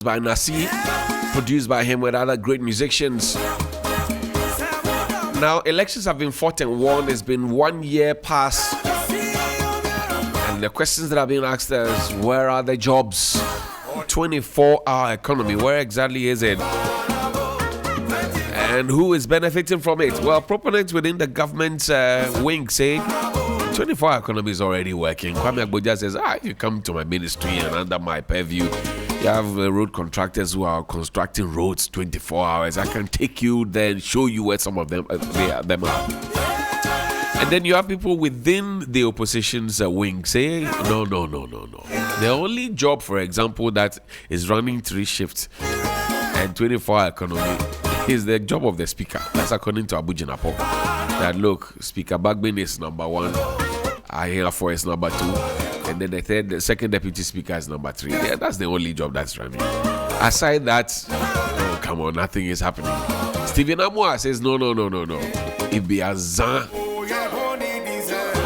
by Nasi, produced by him with other great musicians. Now, elections have been fought and won. It's been 1 year past. And the questions that are being asked is, where are the jobs? 24-hour economy, where exactly is it? And who is benefiting from it? Well, proponents within the government wing say 24-hour economy is already working. Kwame Agboja says, if you come to my ministry and under my purview, you have road contractors who are constructing roads 24 hours. I can take you there and show you where some of them are. And then you have people within the opposition's wing say, no. The only job, for example, that is running 3 shifts and 24-hour economy is the job of the speaker. That's according to Abu Jinapo. That look, Speaker Bagbin is number 1, Ahirafor is number 2, and then the second deputy speaker is number 3. Yeah, that's the only job that's running. Aside that, come on, nothing is happening. Stephen Amwa says, no. It be Azan.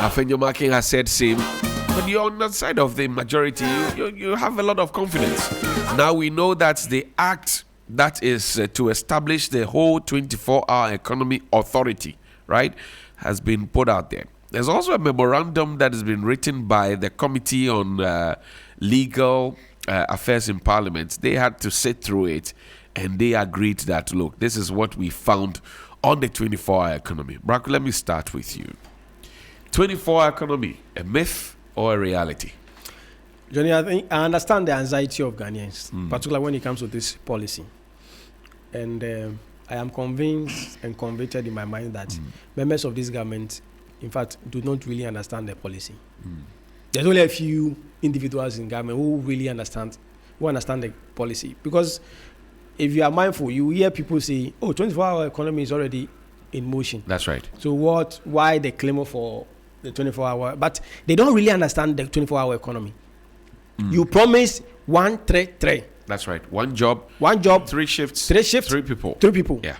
Afenyo Makin has said same. But you're on the side of the majority. You have a lot of confidence. Now we know that the act that is to establish the whole 24-hour economy authority, right, has been put out there. There's also a memorandum that has been written by the Committee on Legal Affairs in Parliament. They had to sit through it, and they agreed that, look, this is what we found on the 24-hour economy. Brako, let me start with you. 24-hour economy, a myth or a reality? Johnny, I understand the anxiety of Ghanaians, particularly when it comes to this policy. And I am convinced and convicted in my mind that members of this government, in fact, do not really understand the policy. There's only a few individuals in government who really understand the policy. Because if you are mindful, you hear people say, 24-hour economy is already in motion. That's right. So why the claim for the 24-hour? But they don't really understand the 24-hour economy. You promised 133. That's right. One job, 3 shifts, 3 shifts, 3 people. 3 people. Yeah.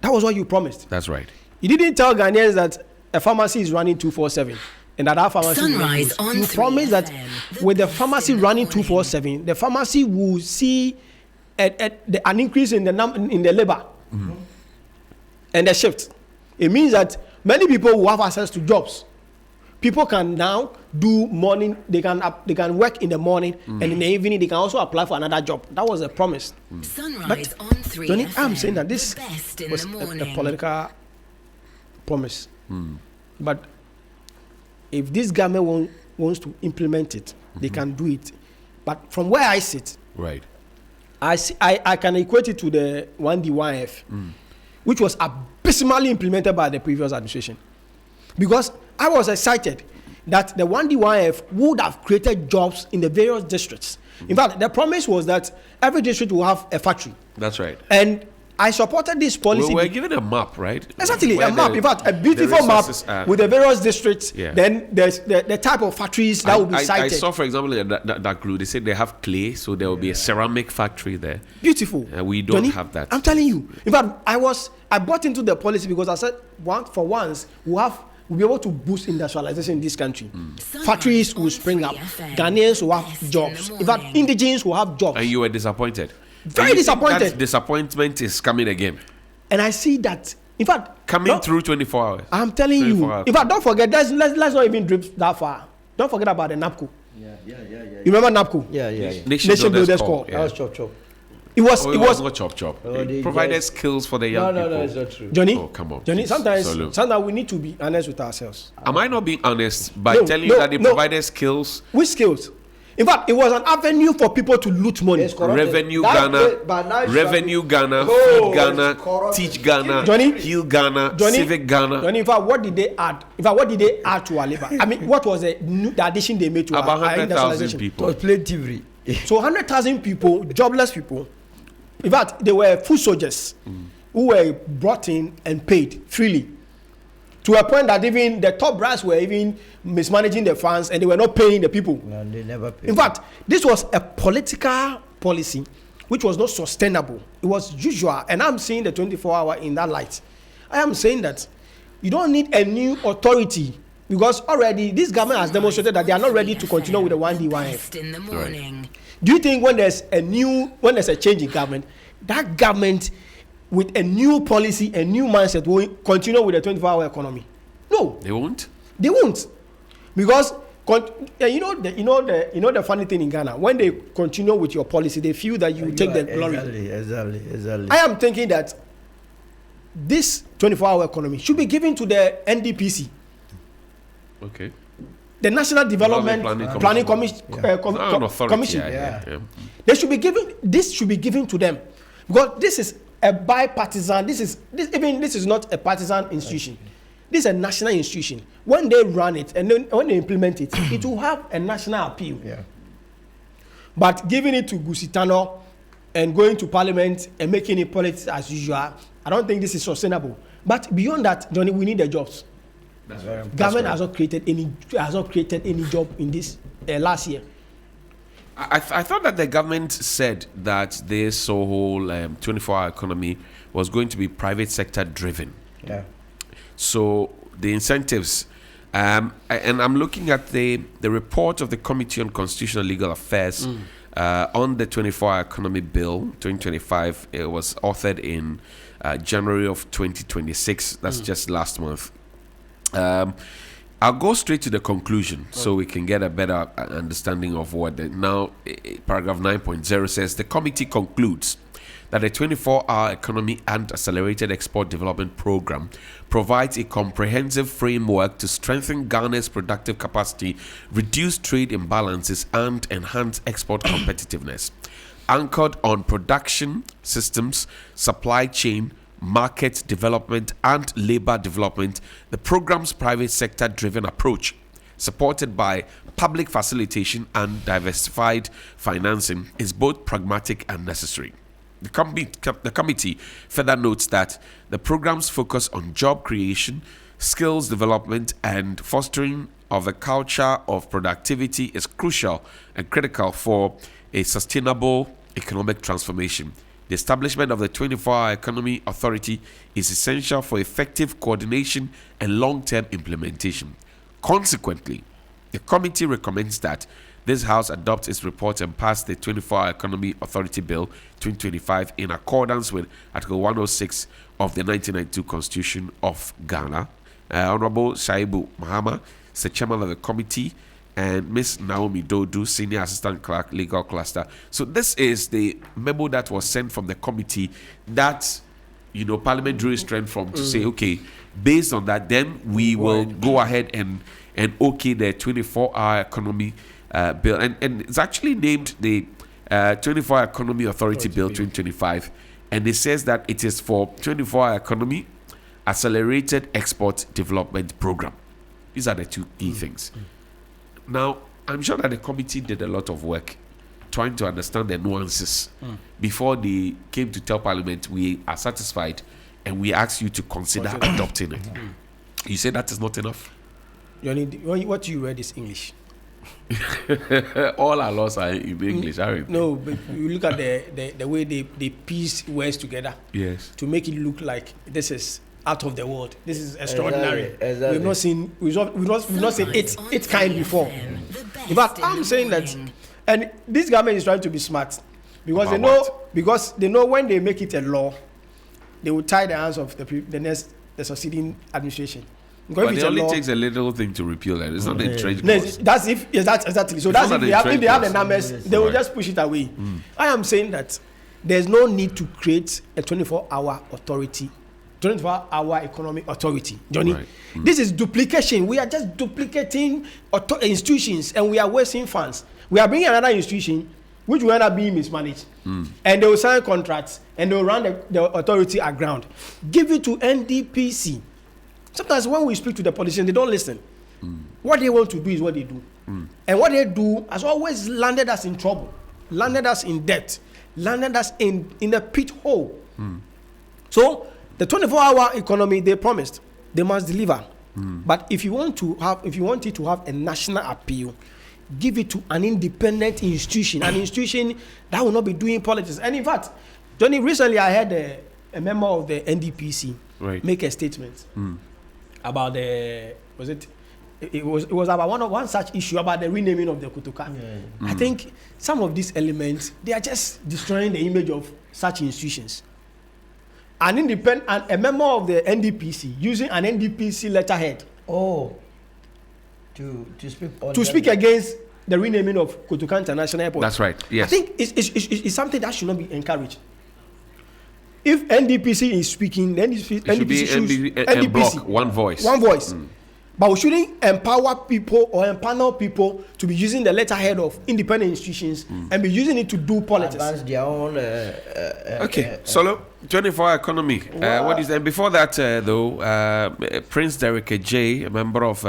That was what you promised. That's right. You didn't tell Ghanaians that a pharmacy is running 24/7 and that pharmacy Sunrise is on you promised that with the pharmacy running 24/7, the pharmacy will see an increase in the labor and the shift. It means that many people will have access to jobs. People can now do morning. They can work in the morning, and in the evening they can also apply for another job. That was a promise. Sunrise But on 3 Johnny, FM, I'm saying that this the best in was the a morning. political promise. But if this government wants to implement it, they can do it. But from where I sit, Right. I can equate it to the 1D1F, which was abysmally implemented by the previous administration. Because I was excited that the 1D1F would have created jobs in the various districts. In fact, the promise was that every district will have a factory. That's right. And I supported this policy. We're given a map, right? Exactly, Where a map. In fact, a beautiful map with the various districts. Yeah. Then there's the type of factories that will be cited. I saw, for example, that group, they said they have clay, so there will be a ceramic factory there. Beautiful. We don't Johnny, have that. I'm telling you. In fact, I bought into the policy because I said, for once, we'll be able to boost industrialization in this country. Factories will spring up. Ghanaians will have jobs. In fact, indigenous will have jobs. And you were disappointed. Very disappointed. That disappointment is coming again. And I see that, in fact, Coming through 24 hours. I'm telling you. 24 hours. In fact, don't forget, let's not even drift that far. Don't forget about the NAPCO. Yeah. You remember NAPCO? Yeah. Nation Builders Corps. That was chop. It was not chop. Oh, It provided skills for the young people. No, it's not true. Johnny. Oh, come on. Johnny, please. sometimes Salute. we need to be honest with ourselves. Am I not being honest by telling you that they provided skills? Which skills? In fact, it was an avenue for people to loot money. It's correct. Revenue That Ghana, way- but now it's Revenue Ghana, No, Feed Ghana, it's corrupt. Teach Ghana, Johnny, Heal Ghana, Civic Ghana. Johnny, in fact, what did they add? In fact, what did they add to our labor? I mean, what was the addition they made to About our 100,000 industrialization? It people. was plain thievery. So 100,000 people, jobless people. In fact, they were foot soldiers who were brought in and paid freely. To a point that even the top brass were even mismanaging the funds and they were not paying the people. No, they never paid. In fact, this was a political policy which was not sustainable. It was usual. And I'm seeing the 24-hour in that light. I am saying that you don't need a new authority Because already this government has demonstrated that they are not ready to continue with the 1D, 1F. In the morning. Do you think when there's a change in government, that government with a new policy, a new mindset will continue with the 24-hour economy? No. They won't? They won't. Because the funny thing in Ghana, when they continue with your policy, they feel that you take the glory. Exactly. I am thinking that this 24-hour economy should be given to the NDPC. Okay. The National Development Planning Commission. They should be given. This should be given to them, because this is a bipartisan. This is not a partisan institution. This is a national institution. When they run it and then when they implement it, it will have a national appeal. Yeah. But giving it to Gusitano and going to Parliament and making it politics as usual, I don't think this is sustainable. But beyond that, Johnny, we need the jobs. Government has not created any job in this last year. I thought that the government said that this whole 24-hour economy was going to be private sector driven. Yeah. So the incentives, and I'm looking at the report of the Committee on Constitutional Legal Affairs on the 24-hour economy bill 2025. It was authored in January of 2026. That's just last month. I'll go straight to the conclusion so we can get a better understanding of what paragraph 9.0 says. The committee concludes that the 24-hour economy and accelerated export development program provides a comprehensive framework to strengthen Ghana's productive capacity, reduce trade imbalances, and enhance export competitiveness. Anchored on production systems, supply chain, market development, and labor development, the program's private sector driven approach, supported by public facilitation and diversified financing, is both pragmatic and necessary. The committee further notes that the program's focus on job creation, skills development, and fostering of a culture of productivity is crucial and critical for a sustainable economic transformation. The establishment of the 24-hour Economy Authority is essential for effective coordination and long-term implementation. Consequently, the committee recommends that this House adopt its report and pass the 24-hour Economy Authority Bill 2025 in accordance with Article 106 of the 1992 Constitution of Ghana. Honorable Shaibu Mahama is the chairman of the committee, and Ms. Naomi Dodu, Senior Assistant Clerk, Legal Cluster. So this is the memo that was sent from the committee that, Parliament drew strength from to say, okay, based on that, then we will go ahead and okay the 24-hour economy bill. And it's actually named the 24-hour Economy Authority Bill 2025. And it says that it is for 24-hour economy, accelerated export development program. These are the two key things. Now, I'm sure that the committee did a lot of work trying to understand the nuances before they came to tell Parliament we are satisfied and we ask you to consider adopting it. You say that is not enough? What you read is English. All our laws are in English, aren't they? No, but you look at the way they piece words together. Yes. To make it look like this is out of the world. This is extraordinary. Exactly. We've not seen its kind before. In fact, I'm saying that, and this government is trying to be smart because they know when they make it a law, they will tie the hands of the succeeding administration. But it only takes a little thing to repeal it. It's not a trade clause. That's exactly. So that's if they have the numbers, they will just push it away. I am saying that there's no need to create a 24-hour authority. 24-hour economic authority, Johnny. Right. This is duplication. We are just duplicating institutions and we are wasting funds. We are bringing another institution which will end up being mismanaged. And they will sign contracts and they will run the authority aground. Give it to NDPC. Sometimes when we speak to the politicians, they don't listen. What they want to do is what they do. And what they do has always landed us in trouble, landed us in debt, landed us in a pit hole. So the 24-hour economy they promised, they must deliver. But if you want it to have a national appeal, give it to an independent institution, an institution that will not be doing politics. And in fact, Johnny, recently I heard a member of the NDPC make a statement about it was about one such issue about the renaming of the Kotoka. I think some of these elements, they are just destroying the image of such institutions. A member of the NDPC using an NDPC letterhead to speak against the renaming of Kotoka International Airport. That's right. Yes. I think it's something that should not be encouraged. If NDPC is speaking, then it should be NDPC, one voice. One voice. But we shouldn't empower people or empanel people to be using the letterhead of independent institutions and be using it to do politics. Advance their own. Okay, Solo, 24-hour economy. What is that? Before that, though, Prince Derek J, a member of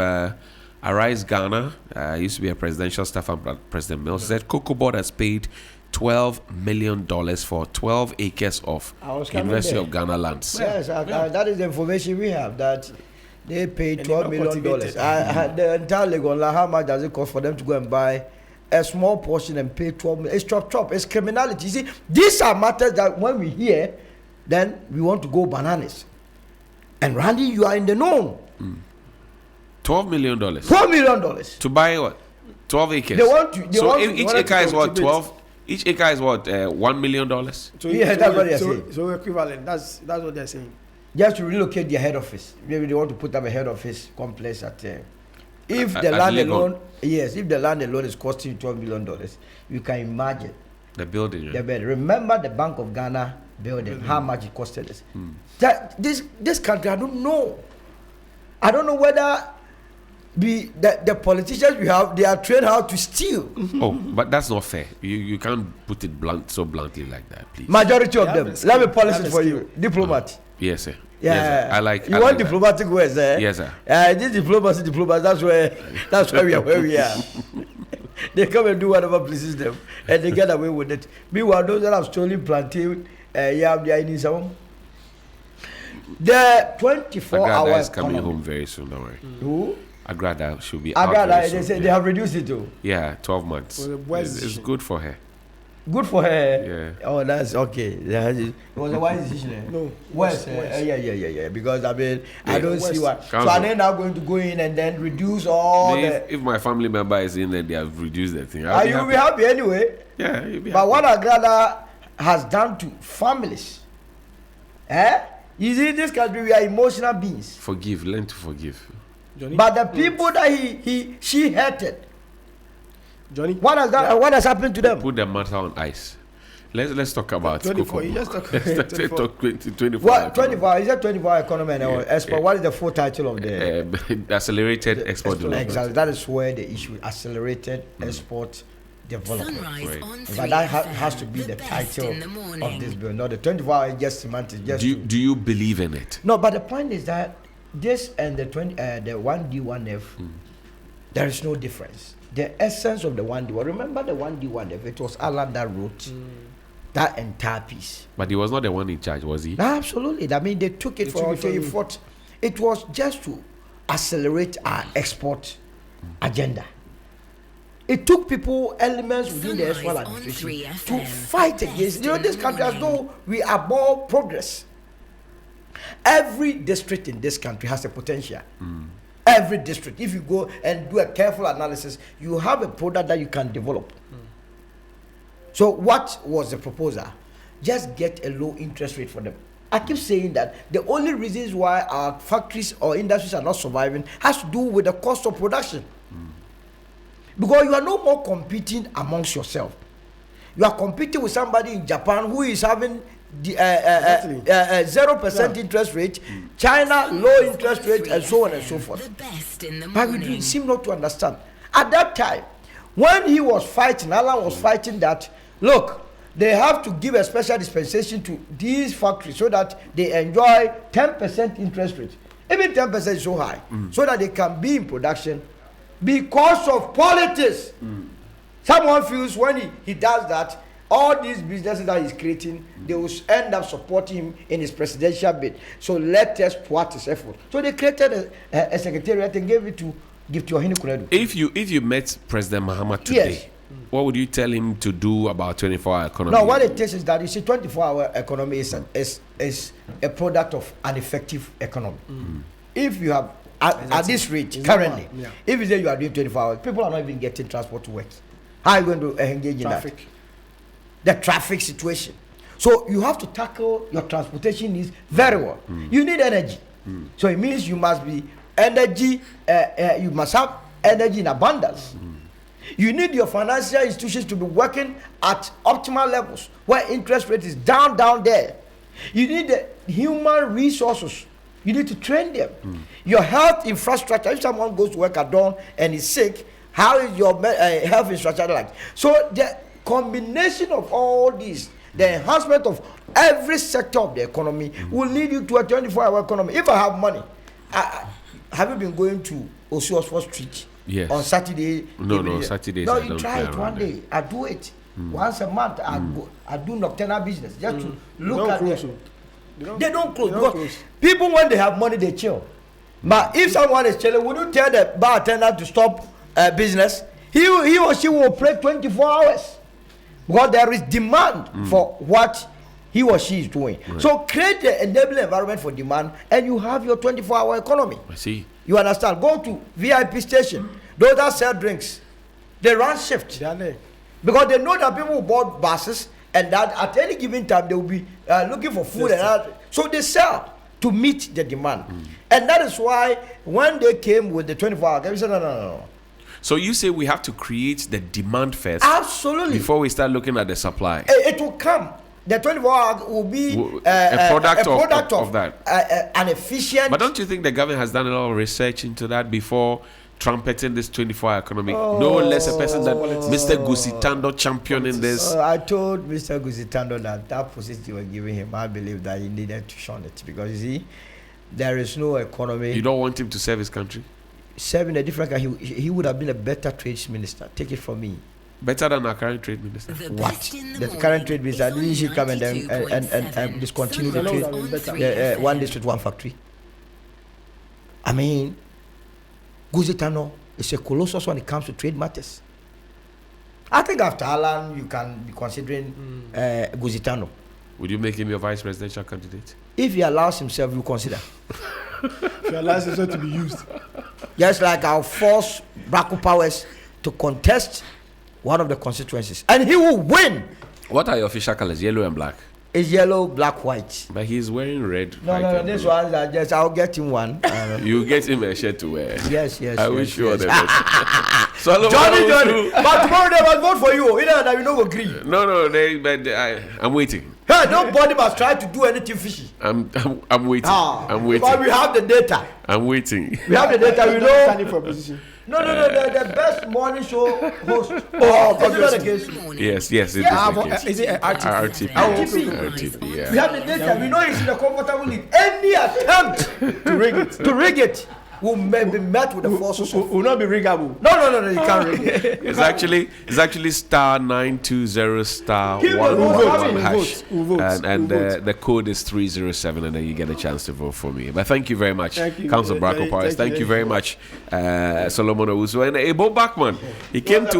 Arise Ghana, used to be a presidential staff under President Mills, said Cocoa Board has paid $12 million for 12 acres of University of Ghana lands. Yes, that is the information we have, that they paid $12 million. I had the entire Legon, how much does it cost for them to go and buy a small portion and pay 12 million? It's chop. It's criminality. You see, these are matters that when we hear, then we want to go bananas. And Randy, you are in the know. $12 million. $12 million. To buy what? 12 acres. Each acre is what? 12? Each acre is what? $1 million? That's what they're saying. So equivalent. That's what they're saying. Just to relocate their head office. Maybe they want to put up a head office complex at if the land alone is costing $12 million, you can imagine the building. Yeah. Remember the Bank of Ghana building, how much it costed us. This country, I don't know whether the politicians we have, they are trained how to steal. Oh, but that's not fair. You can't put it so bluntly like that, please. Majority of them. Let me polish it for you. Diplomat. Yes, sir. Yeah, yes, sir. I like. You want diplomatic words, eh? Yes, sir. This diplomacy. That's where we are. Where we are. They come and do whatever pleases them, and they get away with it. Meanwhile, those that have stolen plantain, they are in some. The 24-hour is coming home very soon. Don't worry. Who? Agrada should be. Agrada, they say they have reduced it too. Yeah, 12 months. It's good for her. Good for her. Yeah. Oh, that's okay. It was a wise decision. No. West. Yeah. Because I mean, I don't see why. So are they now going to go in and then reduce all if my family member is in there, they have reduced the thing. You'll be happy anyway. Yeah, you'll be but happy. what Agrada has done to families, you see, in this country we are emotional beings. Forgive, learn to forgive. Johnny? But the people that she hated, Johnny, what has happened to them? Put the matter on ice. Let's talk about 24. You just talk Let's 24. talk 24. What 24? Is that 24 economy and export? What is the full title of the accelerated export development? Exactly. That is where the issue accelerated export development. Right. But that has to be the title of this bill. Not the 24 hours just semantics. Do you believe in it? No, but the point is that this and the 1D 1F, there is no difference. The essence of the 1D1, remember the 1D 1F, it was Alan that wrote that entire piece. But he was not the one in charge, was he? Absolutely. I mean, they took it for effort. It was just to accelerate our export agenda. It took people, elements within the export administration to fight against. This country, as though we are more progress. Every district in this country has a potential. Every district, if you go and do a careful analysis, you have a product that you can develop. So what was the proposal? Just get a low interest rate for them. I keep saying that the only reasons why our factories or industries are not surviving has to do with the cost of production. Because you are no more competing amongst yourself. You are competing with somebody in Japan who is having the 0% interest rate, China low interest rate, and so on and so forth. But we seem not to understand. At that time, when he was fighting, Alan was fighting that, look, they have to give a special dispensation to these factories so that they enjoy 10% interest rate. Even 10% is so high, so that they can be in production because of politics. Someone feels when he does that, all these businesses that he's creating, they will end up supporting him in his presidential bid. So let us thwart his effort. So they created a secretariat and gave it to Ohene Kuredu. If you met President Mahama today, what would you tell him to do about 24-hour economy? No, what it is that you see, 24-hour economy is a product of an effective economy. If you have at this rate It's currently. normal, yeah. If you say you are doing 24 hours, people are not even getting transport to work. How are you going to engage in that? The traffic situation. So you have to tackle your transportation needs very well. You need energy. So it means you must be energy, you must have energy in abundance. You need your financial institutions to be working at optimal levels where interest rate is down there. You need the human resources. You need to train them. Your health infrastructure. If someone goes to work at dawn and is sick, how is your health infrastructure like? So the combination of all these, the enhancement of every sector of the economy will lead you to a 24-hour economy. If I have money, have you been going to Owusu Austin Street? Yes. On Saturday? No, Saturdays. No, I you don't try play it around one day. I do it once a month. I do nocturnal business just to look at it. They don't close because people, when they have money, they chill. But if someone is chilling, would you tell the bartender to stop business? He or she will operate 24 hours because there is demand for what he or she is doing. Right. So create the enabling environment for demand, and you have your 24-hour economy. I see. You understand? Go to VIP station. Those that sell drinks, they run shift because they know that people bought buses, and that at any given time they will be looking for food and that. So they sell to meet the demand, and that is why when they came with the 24-hour, they said no. So you say we have to create the demand first, absolutely, before we start looking at the supply. It will come. The 24-hour will be a product of that. An efficient. But don't you think the government has done a lot of research into that before trumpeting this 24-hour economy? No less a person than Mr. Gusitando championing this. I told Mr. Gusitando that position you were giving him, I believe that he needed to shun it because you see, there is no economy. You don't want him to serve his country? Serving a different guy, he would have been a better trade minister. Take it from me. Better than our current trade minister. What? The current trade minister, he should come and then discontinue the trade. One district, one factory. I mean, Gusitano is a colossus when it comes to trade matters. I think after Alan, you can be considering Gusitano. Would you make him your vice presidential candidate? If he allows himself, you consider. If he allows himself to be used. Just like I'll force Brako-Powers to contest one of the constituencies, and he will win. What are your official colors? Yellow and black. It's yellow, black, white. But he's wearing red. No. This one, I'll get him one. You get him a shirt to wear. Yes. I wish you all the best. Johnny. But tomorrow they must vote for you. You know that we don't agree. No. I'm waiting. Hey, nobody must try to do anything fishy. I'm waiting. I'm waiting. But we have the data. I'm waiting. We have the data. We know. Standing for opposition. No. The best morning show host. Is it not the case? Yes. It is the case. Is it RTP? RTP, yeah. We have the data. We know he's in a comfortable league. Any attempt to rig it will be met with the forces of. Will not be riggable. No. You can't rig it. It's actually star 920 star Keep 111 hash, We'll vote. and the code is 307, and then you get a chance to vote for me. But thank you very much, Thank you. Council Brako-Powers. Thank you very much, Solomon Owusu and Ebo Bachman. He came to.